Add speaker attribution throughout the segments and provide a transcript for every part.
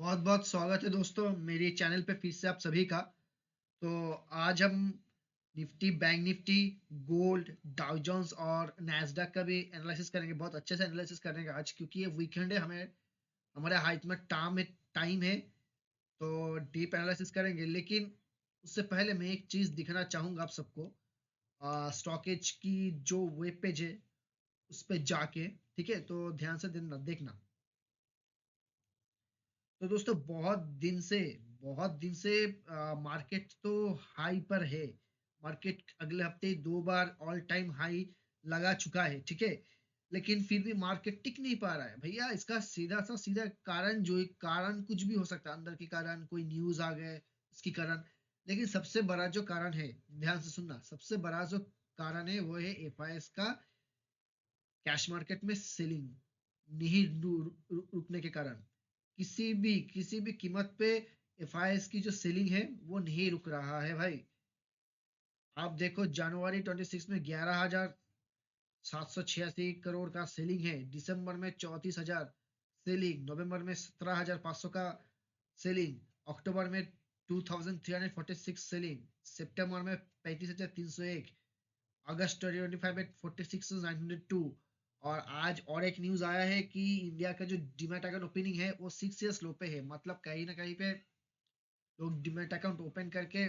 Speaker 1: बहुत बहुत स्वागत है दोस्तों मेरे चैनल पे फिर से आप सभी का। तो आज हम Nifty, bank Nifty, gold, Dow Jones और नैस्डैक का भी एनालिसिस करेंगे। बहुत अच्छे से एनालिसिस करेंगे आज, क्योंकि ये वीकेंड है। हमें हमारे हाथ में टाइम है तो डीप एनालिसिस करेंगे। लेकिन उससे पहले मैं एक चीज दिखाना चाहूंगा आप सबको। स्टॉक एज की जो वेब पेज है उस पे जाके, ठीक है, तो ध्यान से देखना। तो दोस्तों बहुत दिन से मार्केट तो हाई पर है। मार्केट अगले हफ्ते 2 बार ऑल टाइम हाई लगा चुका है, ठीक है। लेकिन फिर भी मार्केट टिक नहीं पा रहा है भैया। इसका सीधा कारण, जो एक कारण कुछ भी हो सकता है, अंदर के कारण, कोई न्यूज आ गए इसके कारण। लेकिन सबसे बड़ा जो कारण है, ध्यान से सुनना, सबसे बड़ा जो कारण है वो है एफआईएस का कैश मार्केट में सेलिंग नहीं रुकने के कारण। किसी भी कीमत पे एफआईएस की जो सेलिंग है वो नहीं रुक रहा है भाई। आप देखो, जनवरी 26 में 11,786 करोड़ का सेलिंग है, दिसंबर में 34,000 सेलिंग, नवंबर में 17,500 का सेलिंग, अक्टूबर में 2,346 सेलिंग, सितंबर में 35,301, अगस्त 2025 में 46,902। और आज और एक न्यूज आया है कि इंडिया का जो डीमैट अकाउंट ओपनिंग है वो 6 इयर्स लो पे है। मतलब कहीं ना कहीं पे लोग डीमैट अकाउंट ओपन करके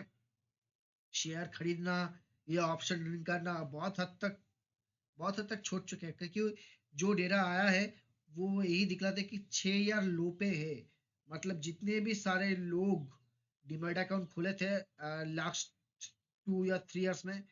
Speaker 1: शेयर खरीदना या ऑप्शन करना बहुत हद तक छोड़ चुके हैं। क्योंकि जो डेटा आया है वो यही दिखलाते कि 6 ईयर लो पे है। मतलब जितने भी सारे लोग डीमैट अकाउंट खोले थे लास्ट 2 या 3 इयर्स में,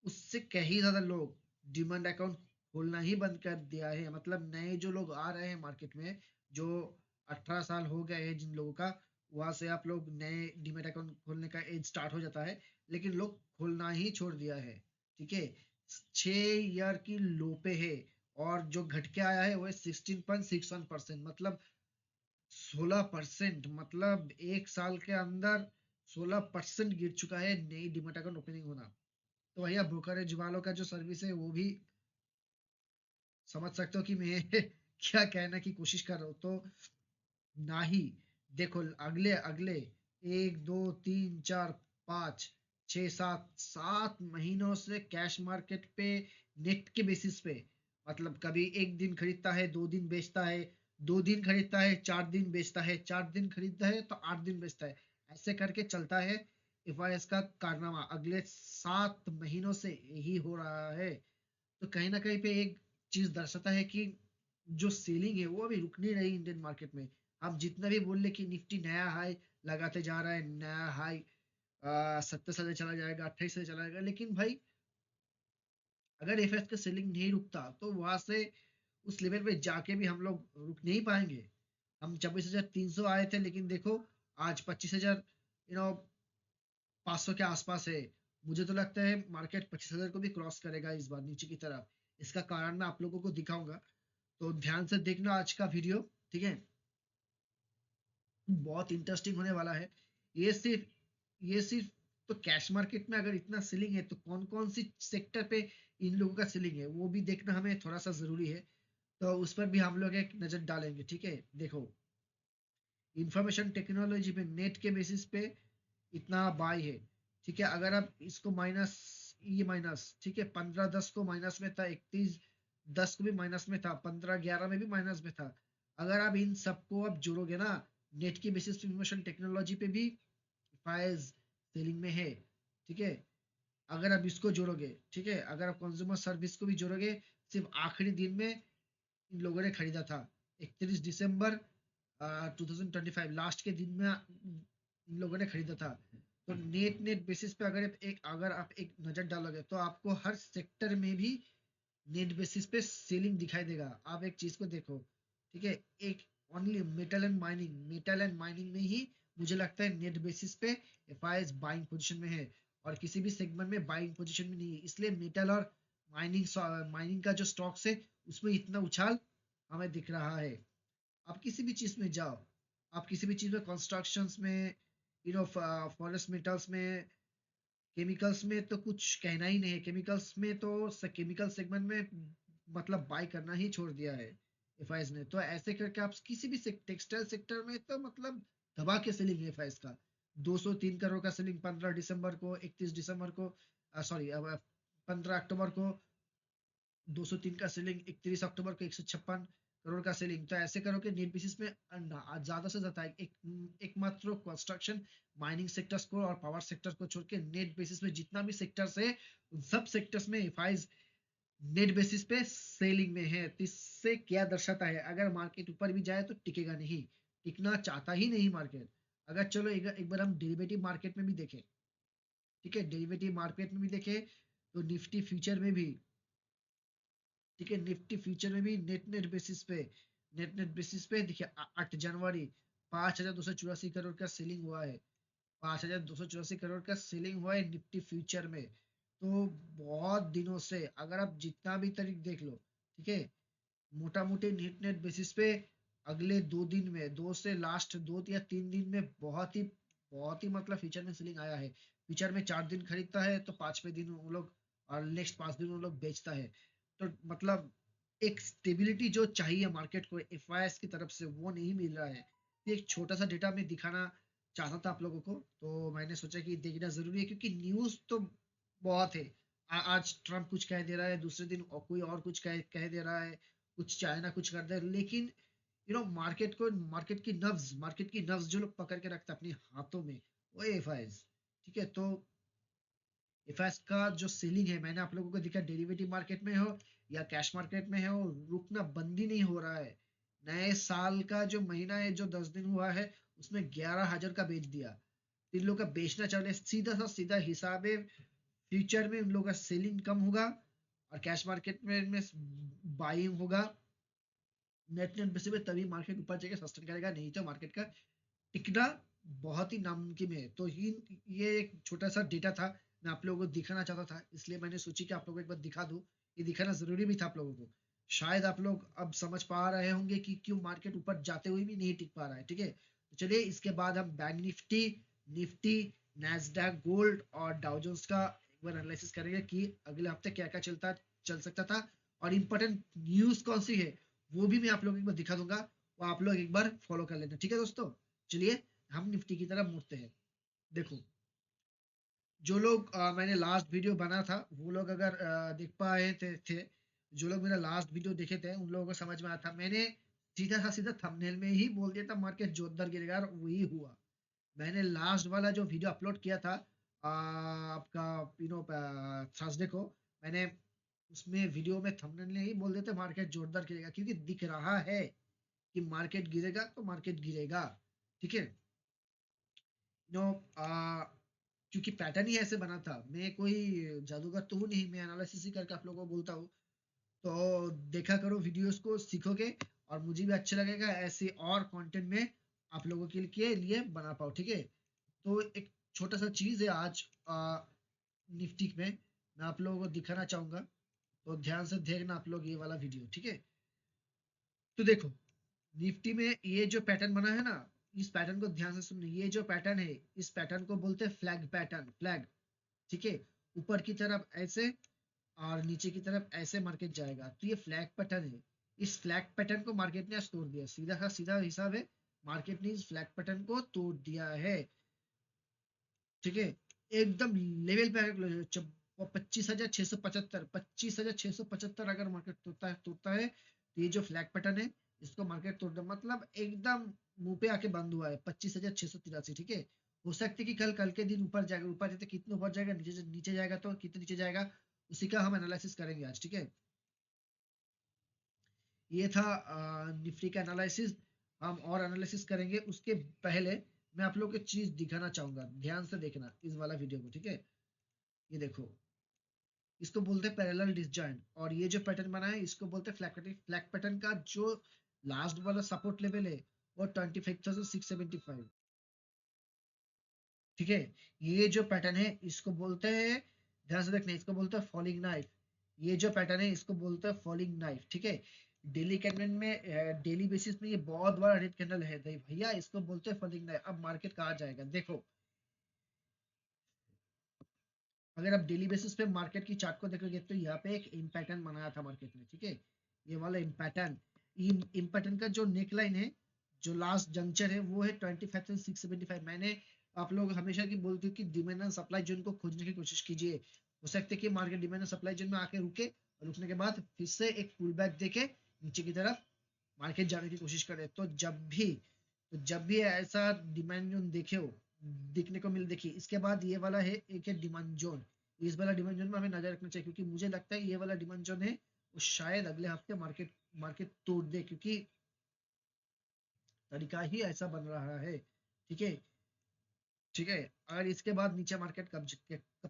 Speaker 1: उससे कहीं ज्यादा लोग डिमांड अकाउंट खोलना ही बंद कर दिया है। मतलब नए जो लोग आ रहे हैं मार्केट में, जो 18 साल हो गए हैं जिन लोगों का, वहां से आप लोग नए डिमेट अकाउंट खोलने का एज स्टार्ट हो जाता है। लेकिन लोग खोलना ही छोड़ दिया है, ठीक है। 6 ईयर की लो पे है। और जो घट के आया है वो है 16.61%। मतलब 16%। मतलब एक साल के अंदर 16% गिर चुका है नई डिमेट अकाउंट ओपनिंग होना। तो भैया ब्रोकरेज वालों का जो सर्विस है वो भी समझ सकते हो कि मैं क्या कहने की कोशिश कर रहा हूँ। तो ना ही, देखो, अगले अगले 1 2 3 4 5 6 7 7 महीनों से कैश मार्केट पे नेट के बेसिस पे, मतलब कभी एक दिन खरीदता है 2 दिन बेचता है, 2 दिन खरीदता है 4 दिन बेचता है, 4 दिन खरीदता है तो 8 दिन बेचता है। ऐसे करके चलता है एफआईएस का कारनामा। अगले 7 महीनों से यही हो रहा है। तो कहीं ना कहीं पे एक चीज दर्शाता है कि जो सेलिंग है वो अभी रुक नहीं रही इंडियन मार्केट में। आप जितना भी बोल ले कि निफ्टी नया हाई लगाते जा रहा है, नया हाई 27 से चला जाएगा, 28 से चला जाएगा, लेकिन भाई अगर एफएस का सेलिंग नहीं रुकता तो वहां से उस लेवल पे जाके भी हम लोग रुक नहीं पाएंगे। हम 26,300 आए थे, लेकिन देखो आज 25,000 500 के आसपास है। मुझे तो लगता है मार्केट 25,000 को भी क्रॉस करेगा इस बार नीचे की तरफ। इसका कारण मैं आप लोगों को दिखाऊंगा, तो ध्यान से देखना आज का वीडियो, ठीक है। बहुत इंटरेस्टिंग होने वाला है। ये सिर्फ तो कैश मार्केट में अगर इतना सेलिंग है तो कौन कौन सी सेक्टर पे इन लोगों का सेलिंग है वो भी देखना हमें थोड़ा सा जरूरी है। तो उस पर भी हम लोग एक नजर डालेंगे, ठीक है। देखो, इंफॉर्मेशन टेक्नोलॉजी पे नेट के बेसिस पे इतना बाई है, ठीक है। अगर आप इसको माइनस, ये माइनस, ठीक है, 15/10 को माइनस में था, 31/10 को भी माइनस में था, 15/11 में भी माइनस में था। अगर आप इन सबको आप जोड़ोगे ना, नेट की बेसिस पे इंफॉर्मेशन टेक्नोलॉजी पे भी फाइज सेलिंग में है, ठीक है। अगर आप इसको जोड़ोगे, ठीक है, अगर आप कंज्यूमर सर्विस को भी जोड़ोगे, सिर्फ आखिरी दिन में इन लोगों ने खरीदा था, 31 दिसंबर 2025 लास्ट के दिन में इन लोगों ने खरीदा था। तो नेट नेट बेसिस पे अगर आप एक नजर डालोगे तो आपको हर सेक्टर में भी नेट बेसिस पे सेलिंग दिखाई देगा। आप एक चीज को देखो, ठीक है। एक ओनली मेटल एंड माइनिंग में ही मुझे लगता है नेट बेसिस पे एफआईएस बाइंग पोजीशन में है, और किसी भी सेगमेंट में बाइंग पोजीशन में नहीं है। इसलिए मेटल और माइनिंग माइनिंग का जो स्टॉक्स है उसमें इतना उछाल हमें दिख रहा है। आप किसी भी चीज में जाओ, आप किसी भी चीज में, कंस्ट्रक्शंस में, फॉरेस्ट मेटल्स में, केमिकल्स में तो कुछ कहना ही नहीं है। केमिकल्स में तो केमिकल सेगमेंट में मतलब बाय करना ही छोड़ दिया है। एफआईज ने। तो ऐसे करके आप किसी भी टेक्सटाइल सेक्टर में तो मतलब दबा के सेलिंग है एफआईज का। 203 करोड़ का सेलिंग 15 दिसंबर को, 31 दिसंबर को, सॉरी अब 15 अक्टूबर को 203 का सेलिंग, 31 अक्टूबर को 156 करोड़ का सेलिंग। तो ऐसे करो कि नेट बेसिस में ज्यादा से ज्यादा एकमात्र कंस्ट्रक्शन माइनिंग सेक्टर्स को और पावर सेक्टर को छोड़ के नेट बेसिस में जितना भी सेक्टर्स है उन सब सेक्टर्स में एफआईज नेट बेसिस पे सेलिंग में है। तो इससे क्या दर्शाता है, अगर मार्केट ऊपर भी जाए तो टिकेगा नहीं, टिकना चाहता ही नहीं मार्केट। अगर चलो एक बार हम डेरिवेटिव मार्केट में भी देखें, ठीक है, डेरिवेटिव मार्केट में भी देखें तो निफ्टी फ्यूचर में भी, ठीक है, निफ्टी फ्यूचर में भी नेट नेट बेसिस पे देखिए 8 जनवरी 5,284 करोड़ का सेलिंग हुआ है। 5,284 करोड़ का सेलिंग हुआ है निफ्टी फ्यूचर में। तो बहुत दिनों से अगर आप जितना भी तारीख देख लो, ठीक है, मोटा मोटी नेट नेट बेसिस पे अगले 2 दिन में, दो से लास्ट 2 या 3 दिन में बहुत ही मतलब फ्यूचर में सेलिंग आया है। फ्यूचर में 4 दिन खरीदता है तो 5वें दिन वो लोग, और नेक्स्ट 5 दिन वो लोग बेचता है। तो मतलब एक स्टेबिलिटी जो चाहिए मार्केट को एफआईएस की तरफ से वो नहीं मिल रहा है। ये एक छोटा सा डेटा मैं दिखाना चाहता था आप लोगों को, तो मैंने सोचा कि देखना जरूरी है क्योंकि न्यूज तो बहुत है। आज ट्रम्प कुछ कह दे रहा है, दूसरे दिन कोई और कुछ कह दे रहा है, कुछ चाइना कुछ कर दे, लेकिन मार्केट की नब्ज जो लोग पकड़ के रखते हैं अपने हाथों में, वो एफआईएस। ठीक है, तो एफएस का जो सेलिंग है मैंने आप लोगों को दिखा, डेरिवेटिव मार्केट में हो या कैश मार्केट में हो, रुकना बंद ही नहीं हो रहा है। नए साल का जो महीना है, जो 10 दिन हुआ है, उसमें 11,000 का बेच दिया। इन लोग का बेचना चले, सीधा हिसाब है। फ्यूचर में उन लोग का सेलिंग कम होगा और कैश मार्केट में बाइंग होगा। नेट नेट बेसिस पे तभी मार्केट ऊपर जाके सस्टेन करेगा, नहीं तो मार्केट का टिकना बहुत ही नामुमकिन है। तो ये एक छोटा सा डेटा था, मैं आप लोगों को दिखाना चाहता था, इसलिए मैंने सोची कि आप लोगों को एक बार दिखा दूं। ये दिखाना जरूरी भी था आप लोगों को। शायद आप लोग अब समझ पा रहे होंगे कि क्यों मार्केट ऊपर जाते हुए भी नहीं टिक पा रहा है। ठीक है, तो चलिए इसके बाद हम bank Nifty, Nifty, Nasdaq, gold और डाउजोन्स का एक बार एनालिसिस करेंगे कि अगले हफ्ते क्या क्या चल सकता था, और इंपॉर्टेंट न्यूज कौन सी है वो भी मैं आप लोगों को एक बार दिखा दूंगा। वो आप लोग एक बार फॉलो कर लेना, ठीक है दोस्तों। चलिए हम निफ्टी की तरफ मुड़ते हैं। देखो, जो लोग मैंने लास्ट वीडियो बना था वो लोग अगर देख पाए थे, जो लोग मेरा लास्ट वीडियो देखे थे उन लोगों को समझ में आया था। मैंने सीधा थंबनेल में ही बोल दिया था मार्केट जोरदार गिरेगा, और वही हुआ। मैंने लास्ट वाला जो वीडियो अपलोड किया था आपका थर्सडे को, मैंने उसमें वीडियो में थंबनेल में ही बोल देते मार्केट जोरदार गिरेगा, क्योंकि दिख रहा है कि मार्केट गिरेगा तो मार्केट गिरेगा। ठीक है, नो क्योंकि पैटर्न ही ऐसे बना था। मैं कोई जादूगर तो हूँ नहीं, मैं एनालिसिस ही करके आप लोगों को बोलता हूँ। तो देखा करो वीडियोस को, सीखोगे और मुझे भी अच्छा लगेगा ऐसे और कंटेंट में आप लोगों के लिए बना पाओ। ठीक है, तो एक छोटा सा चीज है आज निफ्टी में, मैं आप लोगों को दिखाना चाहूंगा। तो ध्यान से देखना आप लोग ये वाला वीडियो, ठीक है। तो देखो, निफ्टी में ये जो पैटर्न बना है ना, इस पैटर्न को ध्यान से सुनना। ये जो पैटर्न है, इस पैटर्न को बोलते हैं फ्लैग पैटर्न, फ्लैग। ठीक है, ऊपर की तरफ ऐसे और नीचे की तरफ ऐसे मार्केट जाएगा, तो ये फ्लैग पैटर्न है। इस फ्लैग पैटर्न को मार्केट ने आज तोड़ दिया, सीधा का सीधा हिसाब है, मार्केट ने इस फ्लैग पैटर्न को तोड़ दिया है। ठीक है, एकदम लेवल पे 25,675, 25,675 अगर मार्केट तोड़ता है तो ये जो फ्लैग पैटर्न है इसको मार्केट तोड़ दे, मतलब एकदम मुंह पे आके बंद हुआ है 25,683। ठीक है, हो सकता है कि कल के दिन ऊपर जाएगा, ऊपर जाते कितने ऊपर जाएगा, नीचे नीचे जाएगा तो कितने नीचे जाएगा, उसी का हम एनालिसिस करेंगे आज। ठीक है, ये था निफ्टी का एनालिसिस। हम और एनालिसिस करेंगे उसके पहले मैं आप लोग को चीज दिखाना चाहूंगा, ध्यान से देखना इस वाला वीडियो को। ठीक है, ये देखो, इसको बोलते हैं पैरेलल डिसजॉइंट, और ये जो पैटर्न बना है इसको बोलते हैं फ्लैग पैटर्न। फ्लैग पैटर्न का जो लास्ट वाला सपोर्ट लेवल है वो 25,675। ठीक है, ये जो पैटर्न है इसको बोलते हैं, ध्यान से देखना, इसको बोलते हैं फॉलिंग नाइफ। ये जो पैटर्न है इसको बोलते हैं फॉलिंग नाइफ। ठीक है, डेली कैंडल में, डेली बेसिस में ये बहुत बड़ा रेड कैंडल है भैया, इसको बोलते हैं फॉलिंग नाइफ। अब मार्केट कहाँ जाएगा देखो, अगर आप डेली बेसिस पे मार्केट की चार्ट को देखोगे तो यहाँ पे एक इम पैटर्न बनाया था मार्केट ने। ठीक है, ये वाला इम पैटर्न, इम्पोर्टेंट का जो नेक लाइन है, जो लास्ट जंक्शन है, वो है 25,675। मैंने आप लोग हमेशा की बोलते हो कि डिमांड एंड सप्लाई जोन को खोजने की कोशिश कीजिए। हो सकता है कि market demand and supply zone में आके रुके, और रुकने के बाद फिर से एक पुल बैक देके नीचे की तरफ मार्केट जाने की कोशिश करे। तो जब भी ऐसा डिमांड जोन देखे हो, दिखने को मिल, देखिए इसके बाद ये वाला है, एक है डिमांड जोन। इस वाला डिमांड जोन में हमें नजर रखना चाहिए, क्योंकि मुझे लगता है ये वाला डिमांड जोन है वो शायद अगले हफ्ते मार्केट मार्केट तोड़ दे, क्योंकि तरीका ही ऐसा बन रहा है। ठीक है, ठीक है। अगर इसके बाद नीचे मार्केट कब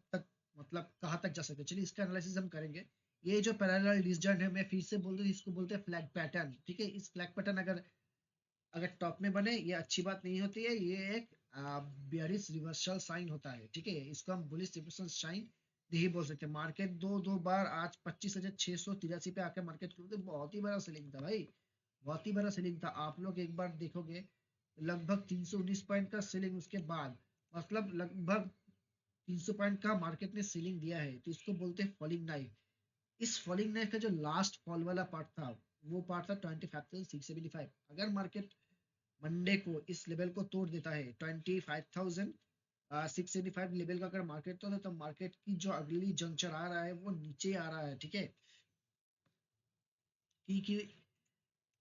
Speaker 1: तक, मतलब कहाँ तक जा सकते हैं, चलिए इसका एनालिसिस हम करेंगे। ये जो पैरेलल डिसजॉइंट है, मैं फिर से बोल दूं, इसको बोलते हैं फ्लैग पैटर्न। ठीक है, इस फ्लैग पैटर्न अगर अगर टॉप में बने, ये अच्छी बात नहीं होती है, ये एक बेयरिश रिवर्सल साइन होता है। ठीक है, इसको हम बुलिश रिवर्सल साइन नहीं बोल सकते। मार्केट दो दो बार आज 25,683 पे आकर मार्केट क्लोज, बहुत ही बड़ा सेलिंग था भाई, बहुत ही बड़ा सेलिंग था। आप लोग एक बार देखोगे, लगभग 319 पॉइंट का सेलिंग, उसके बाद मतलब लगभग 300 पॉइंट का मार्केट ने सेलिंग दिया है, तो इसको बोलते हैं फॉलिंग नाइफ। इस फॉलिंग नाइफ का जो लास्ट फॉल वाला पार्ट था, वो पार्ट था 25,675। अगर मार्केट मंडे को इस लेवल को तोड़ देता है, 25,675 लेवल का अगर मार्केट तोड़े, तो मार्केट की जो अगली जंक्शन आ रहा है वो नीचे आ रहा है। ठीक है, क्योंकि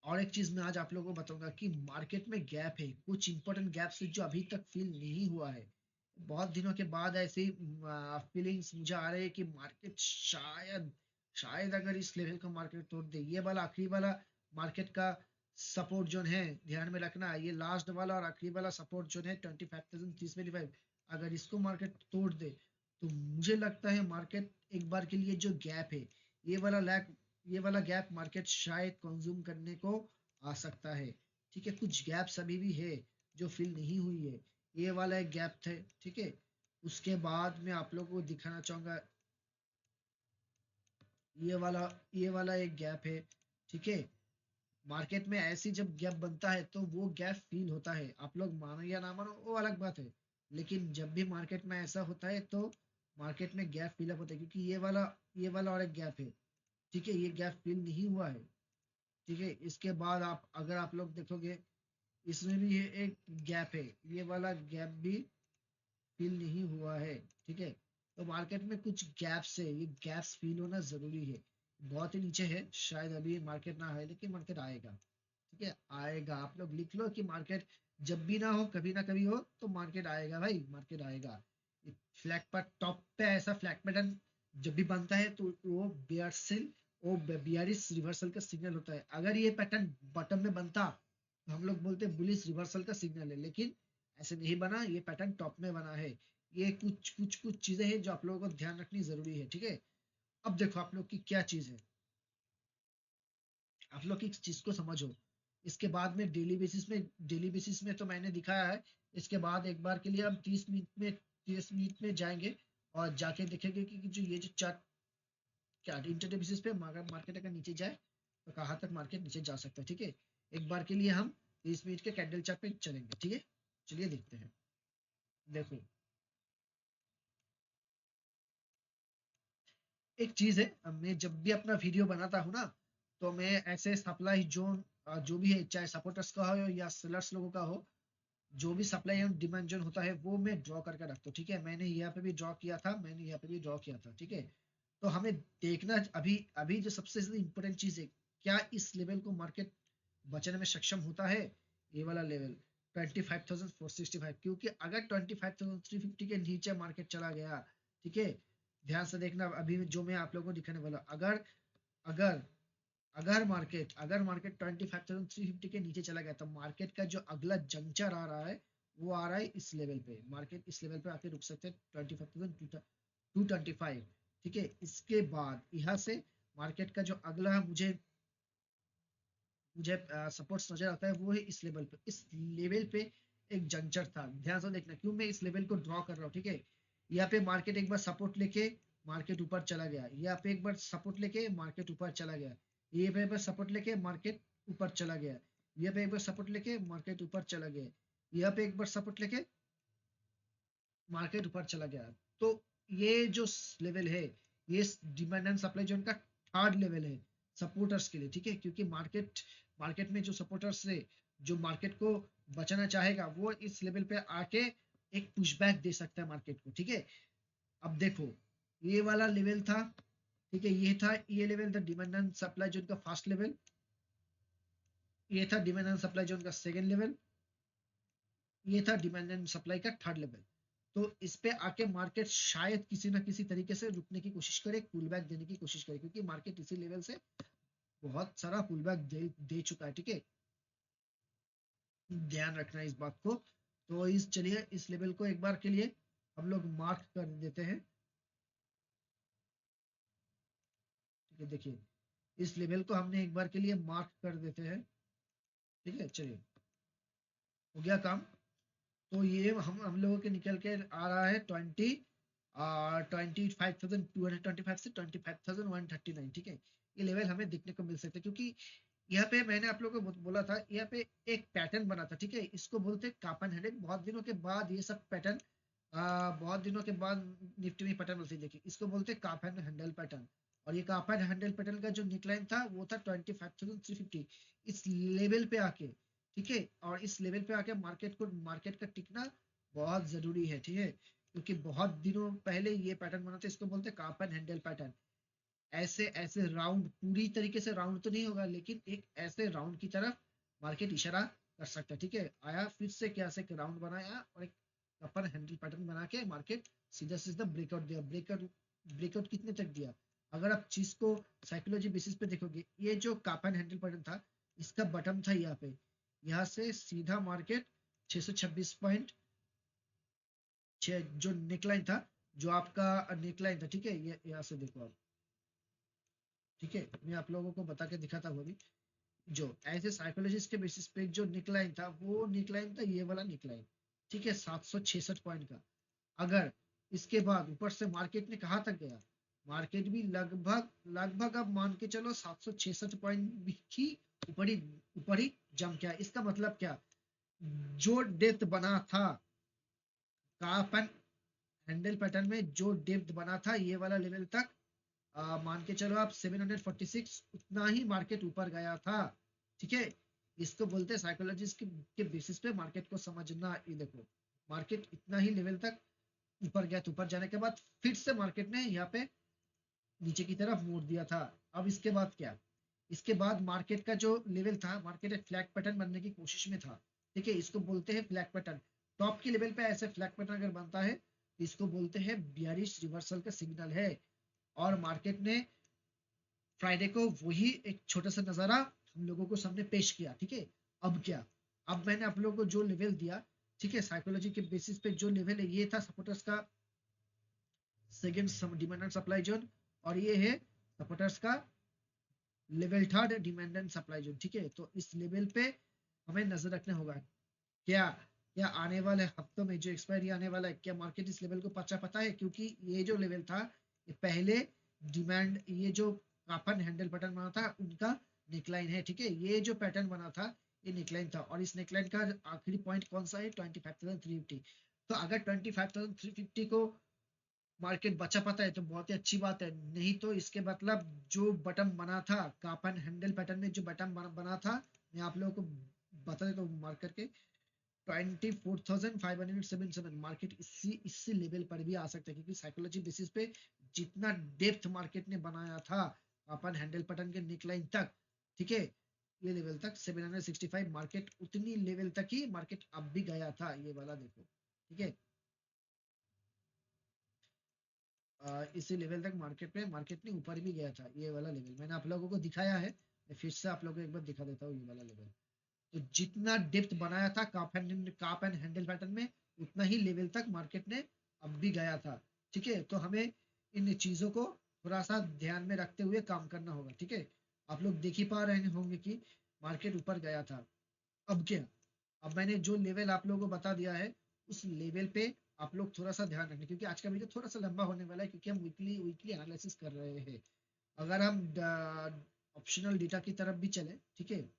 Speaker 1: और एक चीज मैं आज आप लोगों को बताऊंगा कि मार्केट में गैप है, कुछ इंपॉर्टेंट गैप्स है जो अभी तक फिल नहीं हुआ है। बहुत दिनों के बाद ऐसी फीलिंग्स मुझे आ रही है कि मार्केट शायद शायद अगर इस लेवल का मार्केट तोड़ दे, ये वाला आखिरी वाला मार्केट का सपोर्ट जोन है, ध्यान में रखना, ये लास्ट वाला और आखिरी वाला सपोर्ट जोन है 25,325। अगर इसको मार्केट तोड़ दे, तो मुझे लगता है मार्केट एक बार के लिए जो गैप है, ये वाला लैक ये वाला गैप मार्केट शायद कंज्यूम करने को आ सकता है। ठीक है, कुछ गैप्स अभी भी है जो फिल नहीं हुई है, ये वाला एक गैप थे। ठीक है, उसके बाद मैं आप लोगों को दिखाना चाहूंगा, ये वाला एक गैप है। ठीक है, मार्केट में ऐसी जब गैप बनता है तो वो गैप फील होता है, आप लोग मानो या ना मानो वो अलग बात है, लेकिन जब भी मार्केट में ऐसा होता है तो मार्केट में गैप फिल अप होता है, क्योंकि ये वाला और एक गैप है। ठीक है, ये गैप फिल नहीं हुआ है। ठीक है, इसके बाद अगर आप लोग देखोगे, इसमें भी ये एक गैप है, ये वाला गैप भी फिल नहीं हुआ है। ठीक है, तो मार्केट में कुछ गैप्स है, ये गैप्स फिल होना जरूरी है। बहुत ही नीचे है, शायद अभी मार्केट ना आए, लेकिन मार्केट आएगा। ठीक है, आएगा। आप लोग लिख लो कि मार्केट जब भी ना हो, कभी ना कभी हो, तो मार्केट आएगा भाई, मार्केट आएगा। फ्लैग पर टॉप पे ऐसा फ्लैग पैटर्न जब भी बनता है, तो वो बियर सेल, वो बियरिश रिवर्सल का सिग्नल होता है। अगर ये पैटर्न बॉटम में बनता, तो हम लोग बोलते हैं बुलिश रिवर्सल का सिग्नल है, लेकिन ऐसे नहीं बना, ये पैटर्न टॉप में बना है। ये कुछ चीजें हैं जो आप लोगों को ध्यान रखनी जरूरी है। ठीक है, अब देखो आप लोग की क्या चीज है, आप लोग इस चीज को समझो। इसके बाद में डेली बेसिस में तो मैंने दिखाया है। इसके बाद एक बार के लिए हम 30 मिनट में जाएंगे, और जाके देखेंगे कि जो ये जो चार्ट, क्या इंटरडे बेसिस पे मार्केट अगर नीचे जाए, तो कहाँ तक मार्केट नीचे जा सकता है। ठीक है, एक बार के लिए हम 30 मिनट के कैंडल चार्ट पे चलेंगे। ठीक है, चलिए देखते हैं। देखो, एक चीज है, मैं जब भी अपना वीडियो बनाता हूँ ना, तो मैं ऐसे सप्लाई जोन जो भी है, चाहे सपोर्टर्स का हो या सेलर्स लोगों का हो, जो भी सप्लाई एंड डिमांड जोन होता है, वो मैं ड्रॉ करके रखता हूँ। ठीक है, मैंने यहाँ पे भी ड्रॉ किया था, मैंने यहाँ पे भी ड्रॉ किया था। ठीक है, तो हमें देखना अभी अभी जो सबसे इम्पोर्टेंट चीज है, क्या इस लेवल को मार्केट बचने में सक्षम होता है, ये वाला लेवल 25,465। क्योंकि अगर 25,350 के नीचे मार्केट चला गया, ठीक है, ध्यान से देखना, अभी जो मैं आप लोगों को दिखाने वाला, अगर अगर अगर मार्केट 25,350 के नीचे चला गया, तो मार्केट का जो अगला जंक्शन आ रहा है, वो आ रहा है इस लेवल पे। मार्केट इस लेवल पे आके रुक सकते हैं 25,225। ठीक है, इसके बाद यहाँ से मार्केट का जो अगला मुझे मुझे सपोर्ट्स नजर आता है, वो है इस लेवल पे। इस लेवल पे एक जंक्शन था, ध्यान से देखना, क्यों मैं इस लेवल को ड्रॉ कर रहा हूँ। ठीक है, यहाँ पे मार्केट एक बार सपोर्ट लेके मार्केट ऊपर चला गया, यहाँ पे एक बार सपोर्ट लेके मार्केट ऊपर चला गया, ये पे एक बार सपोर्ट लेके मार्केट ऊपर चला गया, यहाँ पे एक बार सपोर्ट लेके मार्केट ऊपर चला गया, यहाँ पे एक बार सपोर्ट लेके मार्केट ऊपर चला गया। तो ये जो लेवल है, ये डिमांड एंड सप्लाई जोन का थर्ड लेवल है सपोर्टर्स के लिए। ठीक है, क्योंकि मार्केट में जो सपोर्टर्स से जो मार्केट को बचाना चाहेगा वो इस लेवल पे आके एक पुशबैक दे सकता है मार्केट को, ठीक है। अब देखो ये वाला लेवल था, ठीक है, ये लेवल था डिमांड एंड सप्लाई जोन का फर्स्ट लेवल, ये था डिमांड एंड सप्लाई जोन का सेकंड लेवल, ये था डिमांड एंड सप्लाई का थर्ड लेवल। तो इस पे आके मार्केट शायद किसी ना किसी तरीके से रुकने की कोशिश करे, पुल बैक देने की कोशिश करे, क्योंकि मार्केट इसी लेवल से बहुत सारा पुल बैक दे चुका है, ठीक है। ध्यान रखना है इस बात को। तो इस चलिए इस लेवल को एक बार के लिए हम लोग मार्क कर देते हैं, ठीक है। देखिए इस लेवल को हमने एक बार के लिए मार्क कर देते हैं, ठीक है। चलिए हो गया काम। तो ये हम लोगों के निकल के आ रहा है 25,225 से 25,139, ठीक है। ये लेवल हमें देखने को मिल सकता है, क्योंकि यहाँ पे मैंने आप लोगों को बोला था यहाँ पे एक पैटर्न बना था, ठीक है। इसको बोलते हैं कापन हेडेड। बहुत दिनों के बाद ये सब पैटर्न, बहुत दिनों के बाद निफ्टी में पैटर्न मिलती है। देखिए इसको बोलते हैं कापन हैंडल पैटर्न। और ये कापन हैंडल पैटर्न का जो निकलाइन था वो था 25,350 इस लेवल पे आके, ठीक है। और इस लेवल पे आके मार्केट का टिकना बहुत जरूरी है, ठीक है। क्योंकि बहुत दिनों पहले ये पैटर्न बना था, इसको बोलते हैं कापन हैंडल पैटर्न। ऐसे ऐसे राउंड, पूरी तरीके से राउंड तो नहीं होगा, लेकिन एक ऐसे राउंड की तरफ मार्केट इशारा कर सकता है, ठीक है। आया फिर से क्या से एक राउंड बनाया और एक अपर हैंडल पैटर्न बना के मार्केट सीधा सीधा ब्रेकआउट दिया। ब्रेकआउट कितने तक दिया, अगर आप चीज को साइकोलॉजी बेसिस पे देखोगे, ये जो कापन हैंडल पैटर्न था इसका बटन था यहाँ पे, यहाँ से सीधा मार्केट 626 जो नेकलाइन था, जो आपका नेकलाइन था, ठीक है। ये यहाँ से देखो आप, ठीक है, मैं आप लोगों को बता के दिखाता हूँ अभी। जो ऐसे साइकोलॉजिस्ट के बेसिस पे जो निकलाइन था वो निकलाइन था ये वाला निकलाइन, ठीक है, 766 पॉइंट का। अगर इसके बाद ऊपर से मार्केट ने कहाँ तक गया, मार्केट भी लगभग लगभग अब मान के चलो 766 पॉइंट की ऊपर ही जम गया। इसका मतलब क्या, जो डेप्थ बना था कापन हैंडल पैटर्न में, जो डेप्थ बना था ये वाला लेवल तक, मान के चलो आप 746, उतना ही मार्केट ऊपर गया था, ठीक है। इसको बोलते हैं साइकोलॉजिस्ट के बेसिस पे मार्केट को समझना। ये देखो मार्केट इतना ही लेवल तक ऊपर गया, तो ऊपर जाने के बाद फिर से मार्केट ने यहाँ पे नीचे की तरफ मोड़ दिया था। अब इसके बाद क्या, इसके बाद मार्केट का जो लेवल था, मार्केट एक फ्लैग पैटर्न बनने की कोशिश में था, ठीक है। इसको बोलते हैं फ्लैग पैटर्न। टॉप के लेवल पे ऐसे फ्लैग पैटर्न अगर बनता है तो इसको बोलते हैं बियरिश रिवर्सल का सिग्नल है। और मार्केट ने फ्राइडे को वही एक छोटा सा नजारा हम लोगों को सामने पेश किया, ठीक है। अब क्या, अब मैंने आप लोगों को जो लेवल दिया, ठीक है, साइकोलॉजी के बेसिस पे जो लेवल है ये था सपोर्टर्स का second demand and supply zone, और ये है सपोर्टर्स का level third demand and supply zone, ठीक है। तो इस लेवल पे हमें नजर रखना होगा। क्या क्या आने वाले हफ्तों में जो एक्सपायरी आने वाला है, क्या मार्केट इस लेवल को पता है, क्योंकि ये जो लेवल था ये पहले डिमांड, ये जो कापन हैंडल पैटर्न बना था उनका नेकलाइन है, ठीक है। ये जो पैटर्न बना था ये नेकलाइन था, और इस नेकलाइन का आखिरी पॉइंट कौन सा है, 25,350। तो अगर 25,350 को मार्केट बचा पाता है तो बहुत ही अच्छी बात है, नहीं तो इसके मतलब जो बटन बना था कापन हैंडल पैटर्न में, जो बटन बना था, मैं आप लोगों को बता देता हूँ मार्क करके, 24,577 मार्केट इसी इसी लेवल पर भी आ सकता है, क्योंकि साइकोलॉजी बेसिस पे जितना डेप्थ मार्केट ने बनाया था अपन हैंडल पैटर्न के नेकलाइन तक, ठीक है, ये लेवल तक 765 मार्केट उतनी लेवल तक ही मार्केट अब भी गया था, ये वाला देखो, ठीक है। इसी लेवल तक मार्केट ने ऊपर भी गया था, ये वाला लेवल मैंने आप लोगों को दिखाया है। मैं फिर से आप लोगों को एक बार दिखा देता हूँ ये वाला लेवल। तो जितना डेप्थ बनाया था काप एंड हैंडल पैटर्न में, उतना ही लेवल तक मार्केट ने अब भी गया था, ठीक है। तो हमें इन चीजों को थोड़ा सा ध्यान में रखते हुए काम करना होगा, ठीक है। आप लोग देख ही पा रहे होंगे कि मार्केट ऊपर गया था। अब क्या, अब मैंने जो लेवल आप लोगों को बता दिया है उस लेवल पे आप लोग थोड़ा सा ध्यान रखें, क्योंकि आज का वीडियो थोड़ा सा लंबा होने वाला है, क्योंकि हम वीकली वीकली एनालिसिस कर रहे हैं। अगर हम ऑप्शनल डेटा की तरफ भी चले, ठीक है,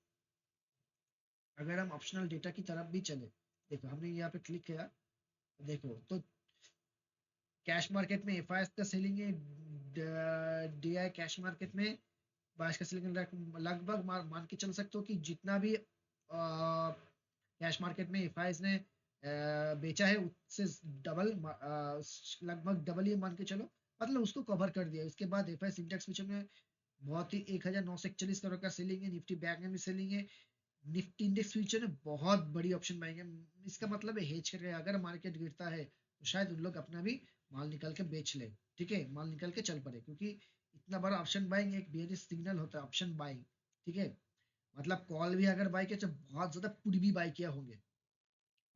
Speaker 1: अगर हम ऑप्शनल डेटा की तरफ भी चले, देखो हमने यहाँ पे क्लिक किया, देखो तो कैश मार्केट में एफ का सेलिंग है, डी आई कैश मार्केट में 22 का सेलिंग लगभग मान के चल सकते हो कि जितना भी कैश मार्केट में एफआईज ने बेचा है उससे डबल, लगभग डबल ही मान के चलो, मतलब उसको कवर कर दिया। उसके बाद एफआईएस इंडेक्स फ्यूचर में बहुत ही 1941 करोड़ का सेलिंग है। निफ्टी बैंक में भी सेलिंग है। निफ्टी इंडेक्स फ्यूचर में बहुत बड़ी ऑप्शन बाइंग है। इसका मतलब है हेज करके अगर मार्केट गिरता है तो शायद उन लोग अपना भी माल निकाल के बेच ले, ठीक है, माल निकाल के चल पड़े, क्योंकि इतना बड़ा ऑप्शन बाइंग एक बेयरिश सिग्नल होता है ऑप्शन बाइंग, ठीक है। मतलब कॉल भी अगर बाई किया तो बहुत ज्यादा पुट भी बाई किया होंगे,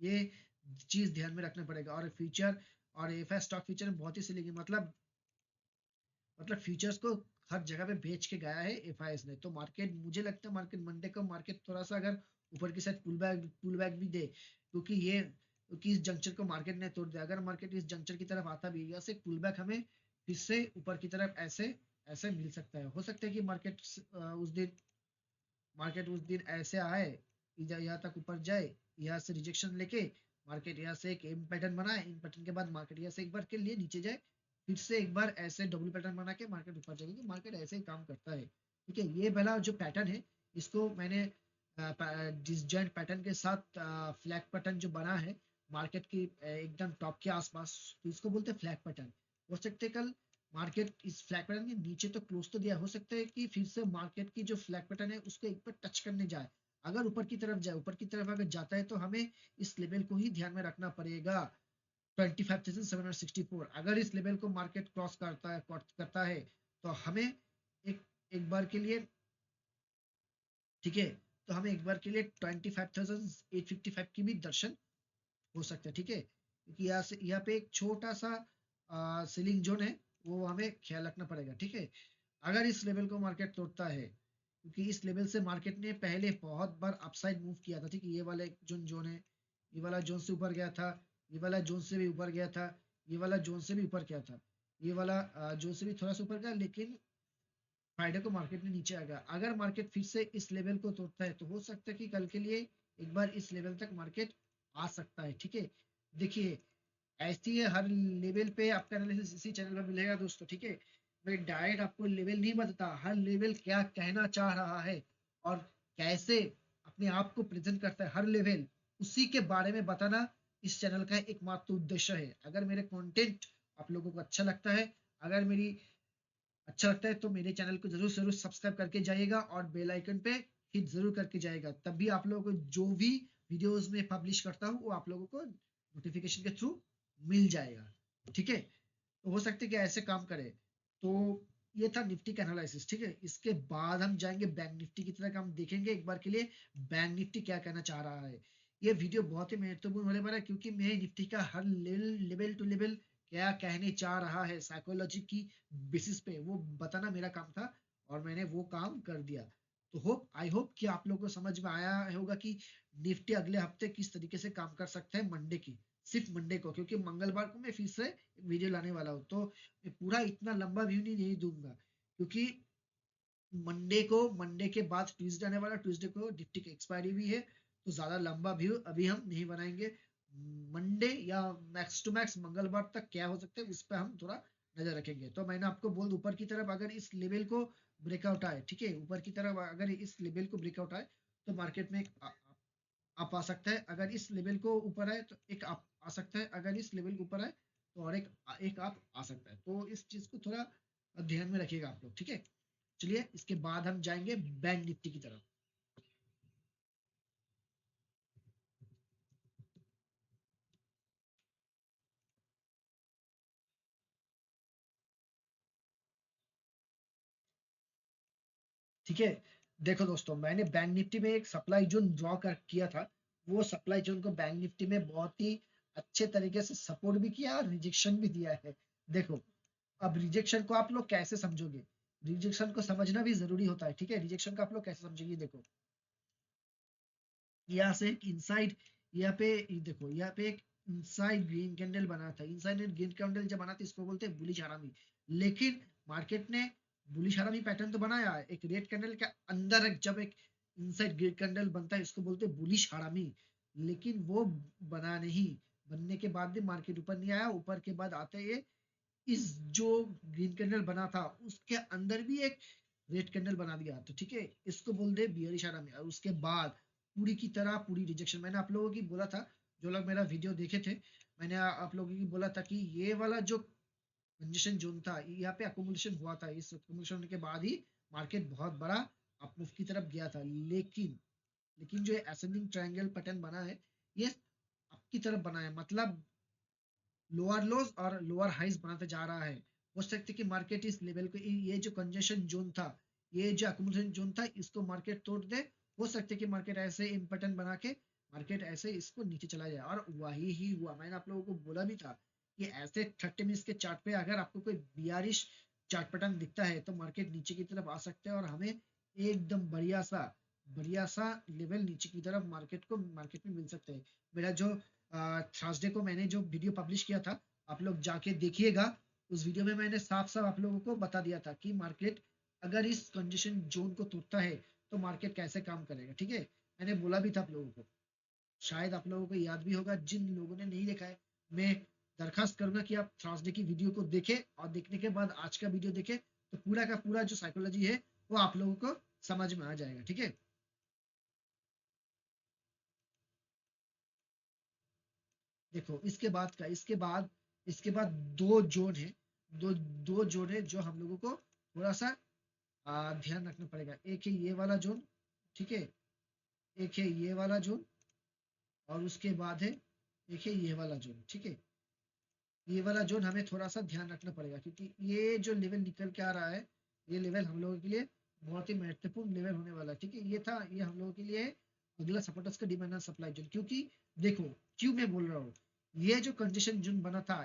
Speaker 1: ये चीज ध्यान में रखना पड़ेगा। और फ्यूचर और एफआई स्टॉक फ्यूचर में बहुत ही सिलेगी, मतलब फ्यूचर्स को हर जगह पे बेच के गया है एफआईएस ने। तो मार्केट, मुझे लगता है मार्केट मंडे को मार्केट थोड़ा सा अगर ऊपर की साइड पुल बैक भी दे, क्योंकि इस जंक्चर को मार्केट ने तोड़ दिया। अगर मार्केट इस जंक्चर की तरफ आता भी है, पुल बैक हमें फिर से ऊपर की तरफ ऐसे ऐसे मिल सकता है। हो सकता है कि मार्केट उस दिन ऐसे आए, इधर यहाँ तक ऊपर जाए, यहाँ से रिजेक्शन लेके मार्केट यहाँ से एक एम पैटर्न बनाए, इन पैटर्न के बाद मार्केट यहाँ से एक बार के लिए नीचे जाए, फिर से एक बार ऐसे डबल पैटर्न बना के मार्केट ऊपर जाएगी। तो मार्केट ऐसे ही काम करता है, ठीक है। ये पहला जो पैटर्न है, इसको मैंने डिसजॉइंट पैटर्न के साथ फ्लैग पैटर्न जो बना है मार्केट की एकदम टॉप के आसपास, तो इसको बोलते हैं फ्लैग पैटर्न। हो सकते है कल मार्केट इस फ्लैग पैटर्न के नीचे तो क्लोज तो दिया, हो सकता है कि फिर से मार्केट की जो फ्लैग पैटर्न है उसको एक बार टच करने जाए। अगर ऊपर की तरफ जाए, ऊपर की तरफ अगर जाता है तो हमें इस लेवल को ही ध्यान में रखना पड़ेगा, 25,764। अगर इस लेवल को मार्केट क्रॉस करता है तो हमें एक एक बार के लिए, ठीक है, तो हमें एक बार के लिए 25,855 की भी दर्शन हो सकता है, ठीक है। क्योंकि यहाँ पे एक छोटा सा सीलिंग जोन है, वो हमें ख्याल रखना पड़ेगा, ठीक है। अगर इस लेवल को मार्केट तोड़ता है, क्योंकि इस लेवल से मार्केट ने पहले बहुत बार अपसाइड मूव किया था, ठीक है। ये वाला एक जोन जोन है, ये वाला जोन से ऊपर गया था, ये वाला जोन से भी ऊपर गया था, ये वाला जोन से भी ऊपर गया था, ये वाला जोन से भी थोड़ा सा ऊपर गया, लेकिन फ्राइडे को मार्केट में नीचे आ गया। अगर मार्केट फिर से इस लेवल को तोड़ता है तो हो सकता है कि कल के लिए एक बार इस लेवल तक मार्केट आ सकता है, ठीक है। देखिए, ऐसी है हर लेवल पे आपका एनालिसिस इसी चैनल पर मिलेगा दोस्तों, ठीक है। मैं डायरेक्ट आपको लेवल नहीं बताता, हर लेवल क्या कहना चाह रहा है और कैसे अपने आप को प्रेजेंट करता है, हर लेवल उसी के बारे में बताना इस चैनल का एकमात्र उद्देश्य है। अगर मेरे कंटेंट आप लोगों को अच्छा लगता है, अगर मेरी अच्छा लगता है तो मेरे चैनल को जरूर जरूर सब्सक्राइब करके जाइएगा और बेल आइकन पे हिट जरूर करके जाइएगा, तभी आप लोगों को जो भी वीडियोस में पब्लिश करता हूँ वो आप लोगों को नोटिफिकेशन के थ्रू मिल जाएगा, ठीक है। तो हो सकता है कि ऐसे काम करे। तो ये था निफ्टी का एनालिसिस, ठीक है। इसके बाद हम जाएंगे बैंक निफ्टी की तरफ, हम देखेंगे एक बार के लिए बैंक निफ्टी क्या कहना चाह रहा है। ये वीडियो बहुत ही महत्वपूर्ण होने वाला है, क्योंकि मैं निफ्टी का हर लेवल टू लेवल क्या कहने चाह रहा है साइकोलॉजी की बेसिस पे वो बताना मेरा काम था, और मैंने वो काम कर दिया। तो आई होप कि आप लोगों को समझ में आया होगा कि निफ्टी अगले हफ्ते किस तरीके से काम कर सकता है मंडे की, सिर्फ मंडे को, क्योंकि मंगलवार को मैं फिर से वीडियो लाने वाला हूँ। तो मैं पूरा इतना लंबा व्यू नहीं दूंगा, क्योंकि मंडे के बाद ट्यूसडे आने वाला, ट्यूसडे को निफ्टी की एक्सपायरी भी है, तो ज्यादा लंबा व्यू अभी हम नहीं बनाएंगे। मंडे या मैक्स टू मैक्स मंगलवार तक क्या हो सकता है उस पर हम थोड़ा नजर रखेंगे। तो मैंने आपको बोल, ऊपर की तरफ अगर इस लेवल को ब्रेकआउट आए, ठीक है, ऊपर की तरफ अगर इस लेवल को ब्रेकआउट आए तो मार्केट में अप आ सकता है। अगर इस लेवल को ऊपर आए तो एक अप आ सकता है, अगर इस लेवल के ऊपर आए तो और एक अप आ सकता है। तो इस चीज को थोड़ा ध्यान में रखिएगा आप लोग, ठीक है। चलिए इसके बाद हम जाएंगे बैंक निफ्टी की तरफ। ठीक है, देखो दोस्तों, मैंने बैंक निफ्टी में एक सप्लाई जोन ड्रॉ कर किया था। वो सप्लाई जोन को बैंक निफ्टी में बहुत ही अच्छे तरीके से सपोर्ट भी किया और रिजेक्शन भी दिया है। देखो, अब रिजेक्शन को आप लोग कैसे समझोगे, रिजेक्शन को समझना भी जरूरी होता है, ठीक है। रिजेक्शन को आप लोग कैसे समझेंगे, देखो, यहाँ से एक इनसाइड, यहाँ पे देखो, यहाँ पे एक इनसाइड ग्रीन कैंडल बना था। इनसाइड ग्रीन कैंडल जब बना था इसको बोलते हैं बुलिश हरामी। लेकिन मार्केट ने बुलिश हरामी पैटर्न तो बनाया है, एक रेड कैंडल के अंदर जब एक इनसाइड ग्रीन कैंडल बनता है इसको बोलते हैं बुलिश हरामी। लेकिन वो बना नहीं, बनने के बाद भी मार्केट ऊपर नहीं आया। ऊपर के बाद आते ही इस जो ग्रीन कैंडल बना था उसके अंदर भी एक रेड कैंडल बना दिया, तो ठीक है, इसको बोल दे बियरिश आराम। और उसके बाद पूरी की तरह पूरी रिजेक्शन। मैंने आप लोगों की बोला था, जो लोग मेरा वीडियो देखे थे, मैंने आप लोगों की बोला था कि ये वाला जो कंजेशन जोन था, यहाँ पे अकोमोडेशन हुआ था, इस अकोमोडेशन होने के बाद ही मार्केट बहुत बड़ा अपमूव की तरफ गया था। लेकिन जो असेंडिंग ट्रायंगल पैटर्न बना है, ये अप की तरफ बना है, मतलब लोअर लोज और लोअर हाइज बनाते जा रहा है। हो सकता है कि मार्केट इस लेवल को, ये जो कंजेशन जोन था, ये जो अकोमोडेशन जोन था, इसको मार्केट तोड़ दे। हो सकता है कि मार्केट ऐसे पैटर्न बना के मार्केट ऐसे इसको नीचे चला जाए, और वही ही हुआ। मैंने आप लोगों को बोला भी था कि ऐसे 30 मिनट्स के चार्ट पे अगर आपको कोई बियरिश चार्ट पैटर्न दिखता है, तो मार्केट नीचे की तरफ आ सकते हैं, और हमें एकदम बढ़िया सा लेवल नीचे की तरफ मार्केट में मिल सकते हैं। मेरा जो थर्सडे को मैंने जो वीडियो पब्लिश किया था, आप लोग जाके देखिएगा। उस वीडियो में मैंने साफ साफ आप लोगों को बता दिया था कि मार्केट अगर इस कंडीशन जोन को तोड़ता है, तो मार्केट कैसे काम करेगा, ठीक है। मैंने बोला भी था आप लोगों को, शायद आप लोगों को याद भी होगा। जिन लोगों ने नहीं देखा है, मैं दरखास्त करूंगा कि आप थर्सडे की वीडियो को देखें, और देखने के बाद आज का वीडियो देखें, तो पूरा का पूरा जो साइकोलॉजी है वो आप लोगों को समझ में आ जाएगा, ठीक है। देखो, इसके बाद दो जोन है, दो दो जोन है जो हम लोगों को थोड़ा सा ध्यान रखना पड़ेगा। एक है ये वाला जोन, ठीक है, एक है ये वाला जोन, और उसके बाद है एक है ये वाला जोन, ठीक है। ये वाला जोन हमें थोड़ा सा ध्यान रखना पड़ेगा, क्योंकि ये जो लेवल निकल के आ रहा है, ये लेवल हम लोगों के लिए बहुत ही महत्वपूर्ण लेवल होने वाला है, ठीक है। ये हम लोगों के लिए अगला सपोर्टर्स का डिमांड एंड सप्लाई जोन। क्योंकि देखो, क्यों मैं बोल रहा हूँ, ये जो कंजेशन जोन बना था,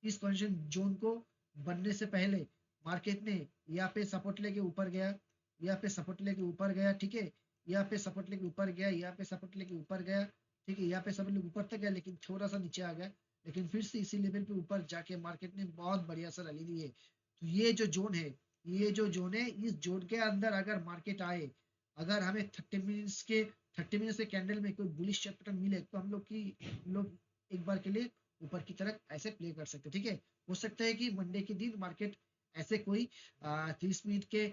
Speaker 1: इस कंजेशन जोन को बनने से पहले मार्केट ने यहाँ पे सपोर्ट लेके ऊपर गया, यहाँ पे सपोर्ट लेके ऊपर गया, ठीक है, यहाँ पे सपोर्ट लेके ऊपर गया, यहाँ पे सपोर्ट लेके ऊपर गया, ठीक है, यहाँ पे सपोर्ट लेके ऊपर तक गया, लेकिन थोड़ा सा नीचे आ गया। लेकिन फिर से इसी लेवल पे ऊपर जाके मार्केट ने बहुत बढ़िया सा रैली दी है। तो ये जो जोन है, इस जोन के अंदर अगर मार्केट आए, अगर हमें 30 मिनट्स के कैंडल में कोई बुलिश चार्ट पैटर्न मिले, तो हम लोग एक बार के लिए ऊपर की तरफ ऐसे प्ले कर सकते हैं, ठीक है। हो सकता है कि मंडे के दिन मार्केट ऐसे कोई 30 मिनट के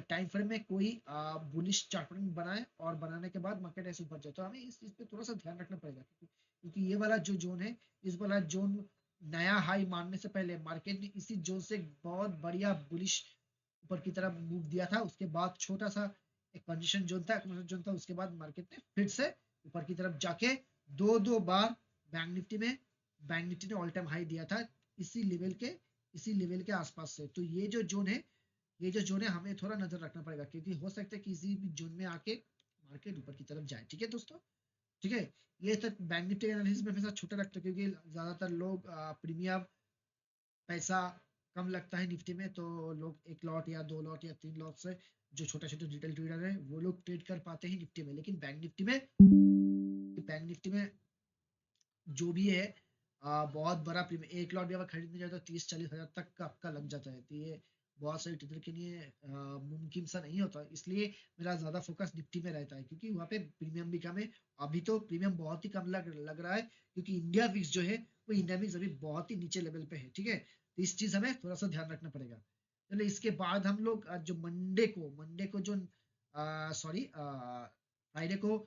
Speaker 1: टाइम फ्रेम में कोई बुलिश चार्ट पैटर्न बनाए, और बनाने के बाद मार्केट ऐसे ऊपर जाए, तो हमें इस चीज पे थोड़ा सा ध्यान रखना पड़ेगा, क्योंकि ये वाला जो जोन है, इस वाला जोन नया हाई मारने से पहले मार्केट ने इसी जोन से बहुत बढ़िया बुलिश ऊपर की तरफ मूव दिया था। उसके बाद छोटा सा एक कंडीशन जोन था, उसके बाद मार्केट ने फिर से ऊपर की तरफ जाके दो दो बार बैंक निफ्टी में बैंक निफ्टी ने ऑल टाइम हाई दिया था, इसी लेवल के इसी लेवल के आसपास से। तो ये जो जोन है हमें थोड़ा नजर रखना पड़ेगा, क्योंकि हो सकता है किसी भी जोन में आके मार्केट ऊपर की तरफ जाए, ठीक है दोस्तों, ठीक है। ये सब बैंक निफ्टी एनालिसिस में हमेशा छोटा रखते हैं, क्योंकि ज्यादातर लोग प्रीमियम पैसा कम लगता है निफ्टी में, तो लोग एक लॉट या दो लॉट या तीन लॉट से, जो छोटे छोटे रिटेल ट्रेडर है, वो लोग ट्रेड कर पाते हैं निफ्टी में। लेकिन बैंक निफ्टी में जो भी है, बहुत बड़ा प्रीमियम, एक लॉट भी अगर खरीदने जाए तो 30-40 हजार तक का आपका लग जाता है। तो ये बहुत सारे ट्रेडर के लिए मुमकिन सा नहीं होता, इसलिए मेरा ज्यादा फोकस निफ्टी में रहता है, क्योंकि वहाँ पे प्रीमियम भी कम है। अभी तो प्रीमियम बहुत ही कम लग रहा है, क्योंकि इंडिया विक्स जो है, वो इंडिया विक्स अभी बहुत ही नीचे लेवल पे है, ठीक है। तो इस चीज हमें थोड़ा सा ध्यान रखना पड़ेगा। चलिए, इसके बाद हम लोग जो मंडे को जो सॉरी फ्राइडे को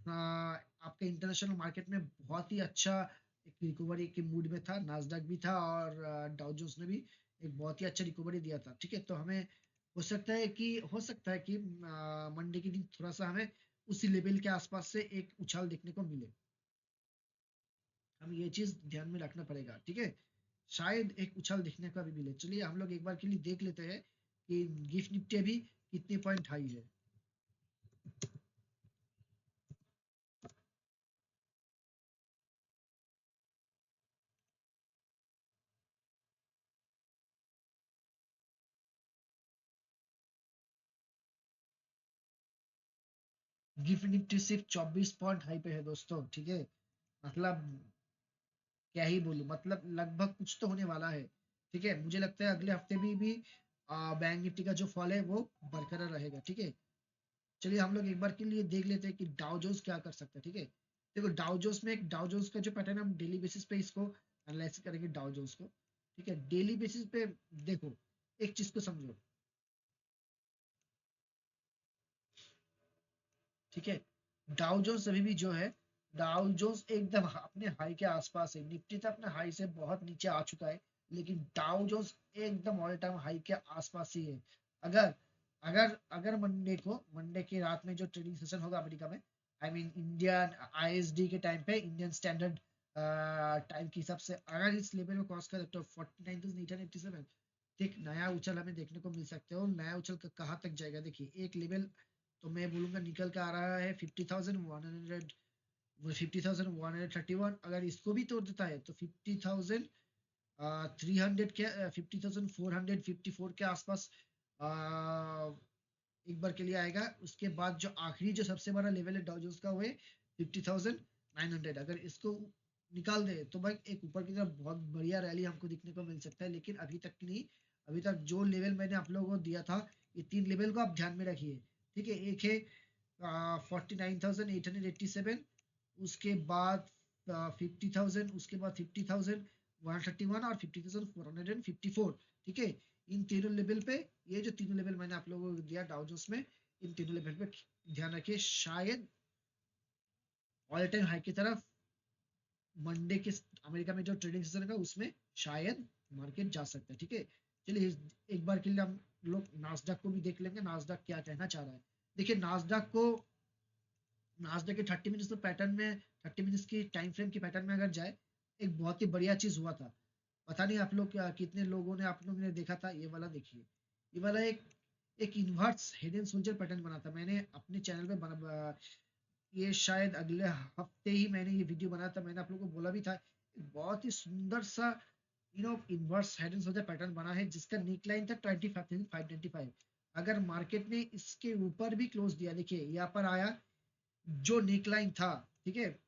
Speaker 1: आपके इंटरनेशनल मार्केट में बहुत ही अच्छा एक रिकवरी के मूड में था, नास्डैक भी था, और डाउ जोन्स ने भी एक बहुत ही अच्छा रिकवरी दिया था, ठीक है। तो हमें हो सकता है कि मंडे के दिन थोड़ा सा हमें उसी लेवल के आसपास से एक उछाल देखने को मिले। हम ये चीज ध्यान में रखना पड़ेगा, ठीक है। शायद एक उछाल देखने का भी मिले। चलिए, हम लोग एक बार के लिए देख लेते हैं कि गिफ्ट निफ्टी अभी कितने पॉइंट हाई है। गिफ्ट निफ्टी सिर्फ 24 पॉइंट हाई पे है दोस्तों, ठीक है। मतलब क्या ही बोलूं, मतलब लगभग कुछ तो होने वाला है, ठीक है। मुझे लगता है अगले हफ्ते भी बैंक निफ्टी का जो फॉल है वो बरकरार रहेगा, ठीक है। चलिए, हम लोग एक बार के लिए देख लेते हैं कि डाउ जोन्स क्या कर सकता है, ठीक है। देखो, डाउ जोन्स का जो पैटर्न है, हम डेली बेसिस पे इसको एनालाइज करेंगे डाउ जोन्स को, ठीक है। डेली बेसिस पे देखो, एक चीज को समझो, ठीक है। डाउ जोन्स अभी भी जो है, डाउ जोन्स एकदम अपने हाई के आसपास है। निफ्टी तो अपने हाई से बहुत नीचे आ चुका है, लेकिन डाउ जोन्स एकदम ऑल टाइम हाई के आसपास ही है। अगर अगर अगर मंडे की रात में जो ट्रेडिंग सेशन होगा अमेरिका में, आई मीन इंडियन आईएसडी के टाइम पे, इंडियन स्टैंडर्ड टाइम के हिसाब से, अगर इस लेवल को क्रॉस कर तो 49,887 एक नया उछल हमें देखने को मिल सकता है। और नया उछल कहाँ तक जाएगा, देखिए एक लेवल तो मैं बोलूंगा निकल के आ रहा है 50,100, 50,131। अगर इसको भी तोड़ देता है तो 50,300 के 50,454 के आसपास एक बार के लिए आएगा। उसके बाद जो आखिरी जो सबसे बड़ा लेवल है डाउ जोन्स का, वो है 50,900। अगर इसको निकाल दे तो भाई एक ऊपर की तरफ बहुत बढ़िया रैली हमको दिखने को मिल सकता है, लेकिन अभी तक नहीं। अभी तक जो लेवल मैंने आप लोगों को दिया था, ये 3 लेवल को आप ध्यान में रखिए। ठीक है, एक है 49,887, उसके बाद 50,000, उसके बाद 50,131 और 50,454। ठीक है, इन तीनों लेवल पे, ये जो तीनों लेवल मैंने आप लोगों को दिया डाउ जोन्स में, इन तीनों लेवल पे ध्यान रखिए। शायद ऑल टाइम हाई की तरफ मंडे के अमेरिका में जो ट्रेडिंग सेशन है उसमें शायद मार्केट जा सकता है। ठीक है, चलिए एक बार के लिए हम लोग नास्डक को भी देख लेंगे, नास्डक क्या कहना चाह रहा है। देखिए नास्डक को, नास्डक के 30 मिनट्स के पैटर्न में, 30 मिनट्स की टाइम फ्रेम के पैटर्न में अगर जाए, एक बहुत ही बढ़िया चीज हुआ था। पता नहीं आप लोग कितने लोगों ने, आप लोगों ने देखा था ये वाला। देखिए ये वाला एक एक inverse head and shoulder pattern बना था, मैंने अपने चैनल पे ये शायद अगले हफ्ते ही मैंने ये वीडियो बनाया था। मैंने आप लोगों को बोला भी था, बहुत ही सुंदर सा inverse head and shoulder pattern बना है, जिसका नीक लाइन था 25,595। अगर मार्केट ने इसके ऊपर भी क्लोज दिया, देखिए यहाँ पर आया जो नीक लाइन था, ठीक है,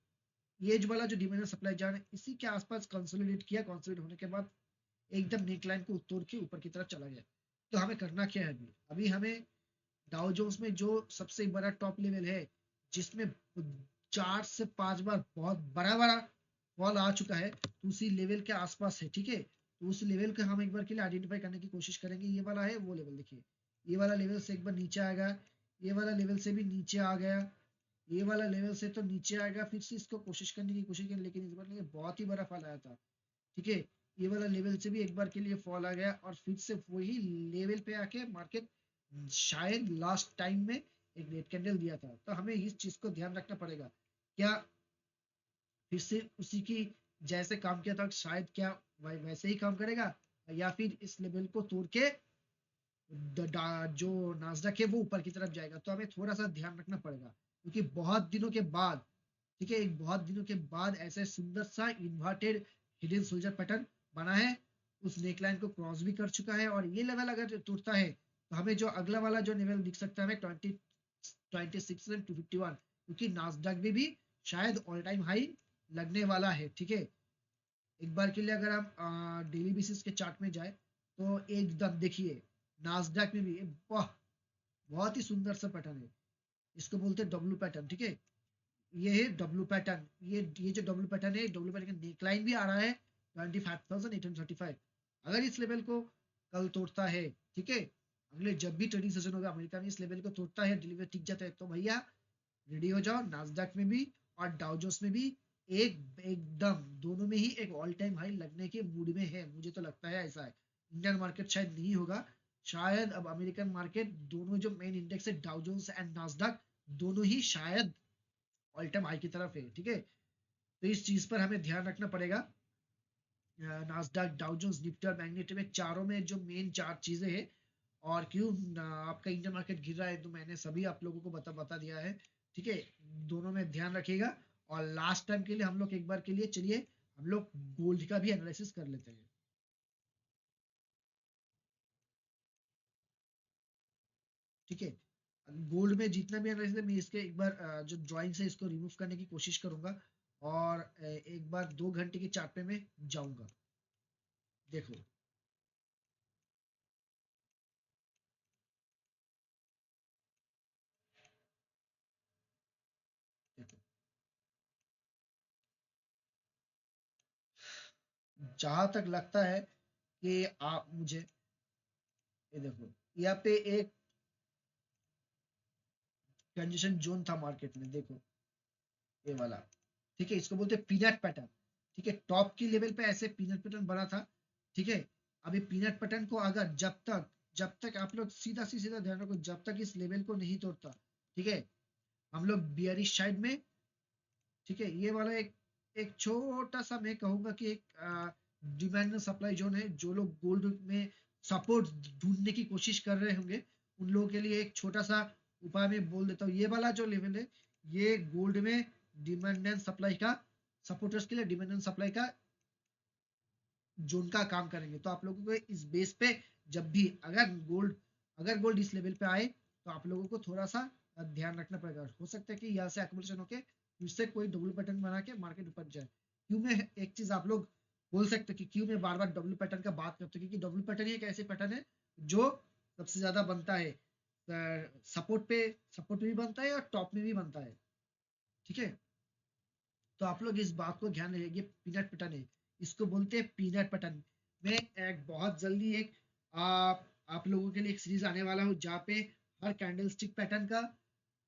Speaker 1: ये जो वाला जो डिमांड सप्लाई जान इसी के आसपास कंसोलिडेट किया, कंसोलिडेट होने के बाद एकदम नीक लाइन को तोड़ के ऊपर की तरफ चला गया। तो हमें करना क्या है, अभी अभी हमें डाउ जोन्स में जो सबसे बड़ा टॉप लेवल है, जिसमें 4 से 5 बार बहुत बड़ा बड़ा फॉल आ चुका है, तो उसी लेवल के आसपास है। ठीक है, तो उस लेवल को हम एक बार के लिए आइडेंटिफाई करने की कोशिश करेंगे। ये वाला है वो लेवल, देखिए ये वाला लेवल से एक बार नीचे आएगा, ये वाला लेवल से भी नीचे आ गया, ये वाला लेवल से तो नीचे आएगा, फिर से इसको कोशिश करने की कोशिश करें, लेकिन इस बार नहीं, बहुत ही बड़ा फॉल आया था। ठीक है, ये वाला लेवल से भी एक बार के लिए फॉल आ गया, और फिर से वही लेवल पे आके मार्केट शायद लास्ट टाइम में एक रेड कैंडल दिया था। तो हमें इस चीज को ध्यान रखना पड़ेगा, क्या फिर से उसी की जैसे काम किया था शायद, क्या वैसे ही काम करेगा, या फिर इस लेवल को तोड़ के जो नास्डक है वो ऊपर की तरफ जाएगा। तो हमें थोड़ा सा ध्यान रखना पड़ेगा, क्योंकि बहुत दिनों के बाद, ठीक है, एक बहुत दिनों के बाद ऐसे सुंदर सा इन्वर्टेड हिडन सोल्जर पैटर्न बना है, उस नेकलाइन को क्रॉस भी कर चुका है। और ये लेवल अगर टूटता है तो हमें जो अगला वाला जो लेवल दिख सकता है हमें 26,251, क्योंकि नास्डक में भी शायद ऑल टाइम हाई लगने वाला है। ठीक है, एक बार के लिए अगर हम डेली बेसिस के चार्ट में जाए तो एकदम देखिए नास्डक में भी वाह, बहुत ही सुंदर सा पैटर्न है, इसको बोलते हैं डब्ल्यू पैटर्न। ठीक है, ये है डब्ल्यू पैटर्न, ये जो डब्ल्यू पैटर्न है, डब्ल्यू पैटर्न का नेकलाइन भी आ रहा है 25,835। अगर इस लेवल को कल तोड़ता है, ठीक है, अगले जब भी ट्रेडिंग सेशन होगा अमेरिका में, इस लेवल को तोड़ता है, डिलीवर टिक जाता है, तो भैया रेडी हो जाओ, नास्डैक में भी और डाउ जोन्स में भी एक एकदम दोनों में ही एक ऑल टाइम हाई लगने के मूड में है। मुझे तो लगता है ऐसा है। इंडियन मार्केट शायद नहीं होगा, शायद अब अमेरिकन मार्केट, दोनों जो मेन इंडेक्स है डाउ जोन्स एंड नास्डैक, दोनों ही शायद ऑल टाइम हाई की तरफ है। ठीक है, तो इस चीज पर हमें ध्यान रखना पड़ेगा। नास्डैक, डाउ जोन्स, निफ्टी और बैंक निफ्टी में, चारों में जो मेन चार चीजें हैं, और क्यों आपका इंडियन मार्केट गिर रहा है, तो मैंने सभी आप लोगों को बता दिया है। ठीक है, दोनों में ध्यान रखिएगा। और लास्ट टाइम के लिए हम लोग एक बार के लिए चलिए हम लोग गोल्ड का भी एनालिसिस कर लेते हैं। ठीक है, गोल्ड में जितना भी एनालिसिस है, मैं इसके एक बार जो ड्राइंग है इसको रिमूव करने की कोशिश करूंगा, और एक बार 2 घंटे के चार्ट पे मैं जाऊंगा। देखो देखो, जहां तक लगता है कि आप मुझे, ये देखो यहाँ पे एक ट्रांजिशन जोन था मार्केट में, देखो ये वाला, ठीक है, इसको बोलते हैं पीनट पैटर्न। ठीक है, टॉप की लेवल पे ऐसे पीनट पैटर्न बना था। ठीक है, अभी पीनट पैटर्न को अगर जब तक आप लोग सीधा ध्यान रखो, जब तक इस लेवल को नहीं तोड़ता, ठीक है, हम लोग बियरिश साइड में। ठीक है, ये वाला एक एक छोटा सा मैं कहूंगा कि एक डिमांड सप्लाई जोन है। जो लोग गोल्ड में सपोर्ट ढूंढने की कोशिश कर रहे होंगे, उन लोगों के लिए एक छोटा सा उपाय मैं बोल देता हूँ। ये वाला जो लेवल है, ये गोल्ड में डिमांड एंड सप्लाई का, सपोर्टर्स के लिए डिमांड एंड सप्लाई का जोन का काम करेंगे। तो आप लोगों को इस बेस पे, जब भी अगर गोल्ड इस लेवल पे आए, तो आप लोगों को थोड़ा सा ध्यान रखना पड़ेगा। हो सकता है कि यहाँ से एक्यूमुलेशन होके फिर से कोई डबल पैटर्न बना के मार्केट ऊपर जाए। क्यों में एक चीज आप लोग बोल सकते हो कि क्यों मैं बार बार डब्ल्यू पैटर्न का बात करता हूँ, क्योंकि डब्ल्यू पैटर्न एक ऐसे पैटर्न है जो सबसे ज्यादा बनता है सपोर्ट पे भी बनता है और टॉप में भी बनता है। ठीक है, तो आप लोग इस बात को ध्यान रखिए, पीनट पैटर्न है, इसको बोलते हैं पीनट पैटर्न। मैं एक बहुत जल्दी एक आप लोगों के लिए एक सीरीज आने वाला हूँ, जहाँ पे हर कैंडल स्टिक पैटर्न का,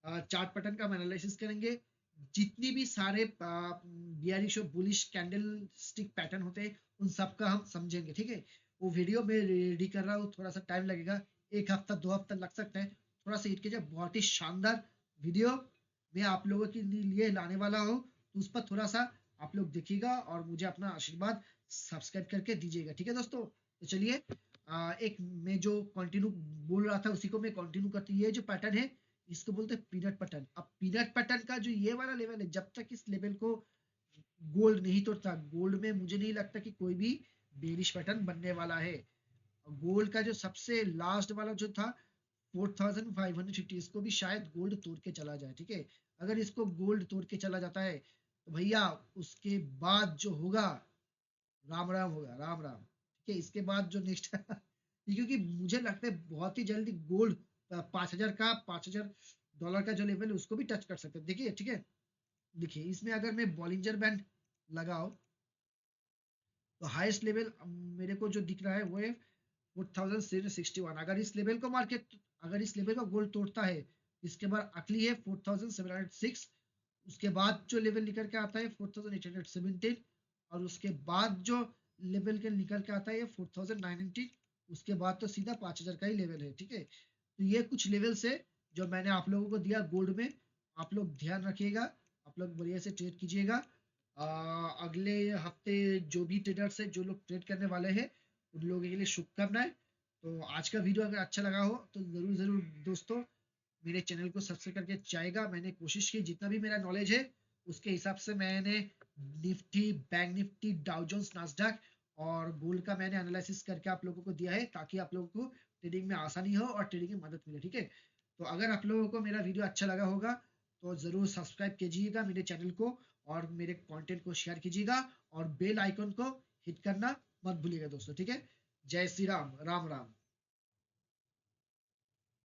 Speaker 1: चार्ट पैटर्न का हम एनालिसिस करेंगे। जितनी भी सारे बियरिश और बुलिश कैंडल स्टिक पैटर्न होते हैं, उन सब का हम समझेंगे। ठीक है, वो वीडियो मैं रेडी कर रहा हूँ, थोड़ा सा टाइम लगेगा, 1 हफ्ता 2 हफ्ता लग सकता है। थोड़ा सा इनके जो बहुत ही शानदार वीडियो मैं आप लोगों के लिए लाने वाला हूँ, तो उस पर थोड़ा सा आप लोग देखिएगा और मुझे अपना आशीर्वाद सब्सक्राइब करके दीजिएगा। ठीक है दोस्तों, तो चलिए एक मैं जो कंटिन्यू बोल रहा था उसी को मैं कंटिन्यू करती हूँ। ये जो पैटर्न है, इसको बोलते हैं पीनट पैटर्न। अब पीनट पैटर्न का जो ये वाला लेवल है, जब तक इस लेवल को गोल्ड नहीं तोड़ता, गोल्ड में मुझे नहीं लगता कि कोई भी बेरिश पैटर्न बनने वाला है। गोल्ड का जो सबसे लास्ट वाला जो था 4550, इसको भी शायद गोल्ड तोड़ के चला जाए। ठीक है, अगर इसको गोल्ड तोड़ के चला जाता है, तो भैया उसके बाद जो होगा, राम राम होगा, राम राम। ठीक है, इसके बाद जो नेक्स्ट क्योंकि मुझे लगता है बहुत ही जल्दी गोल्ड 5,000 का जो लेवल है उसको भी टच कर सकते हैं। देखिए, ठीक है, देखिए इसमें अगर मैं बॉलिंजर बैंड लगाओ, तो हाईएस्ट लेवल मेरे को जो दिख रहा है वो है 4,761। अगर इस लेवल का गोल्ड तोड़ता है, इसके बाद अगली है 4,706। उसके बाद जो लेवल निकल के आता है 4,817, और उसके बाद जो लेवल के निकल के आता है 4,919। उसके बाद तो सीधा 5,000 का ही लेवल है। ठीक है, तो ये कुछ लेवल्स है जो मैंने आप लोगों को दिया गोल्ड में। आप लोग ध्यान रखिएगा, आप लोग बढ़िया से ट्रेड कीजिएगा। अगले हफ्ते जो भी ट्रेडर्स है, जो लोग ट्रेड करने वाले हैं, उन लोगों के लिए शुभकामनाएं। तो आज का वीडियो अगर अच्छा लगा हो तो जरूर जरूर दोस्तों मेरे चैनल को सब्सक्राइब करके जाएगा। मैंने कोशिश की जितना भी मेरा नॉलेज है उसके हिसाब से मैंने Nifty, bank Nifty, Dow Jones, Nasdaq और गोल्ड का मैंने एनालिसिस करके आप लोगों को दिया है, ताकि आप लोगों को ट्रेडिंग में आसानी हो और ट्रेडिंग में मदद मिले। ठीक है, तो अगर आप लोगों को मेरा वीडियो अच्छा लगा होगा तो जरूर सब्सक्राइब कीजिएगा मेरे चैनल को, और मेरे कंटेंट को शेयर कीजिएगा, और बेल आइकन को हिट करना मत भूलिएगा दोस्तों। ठीक है, जय श्री राम, राम राम।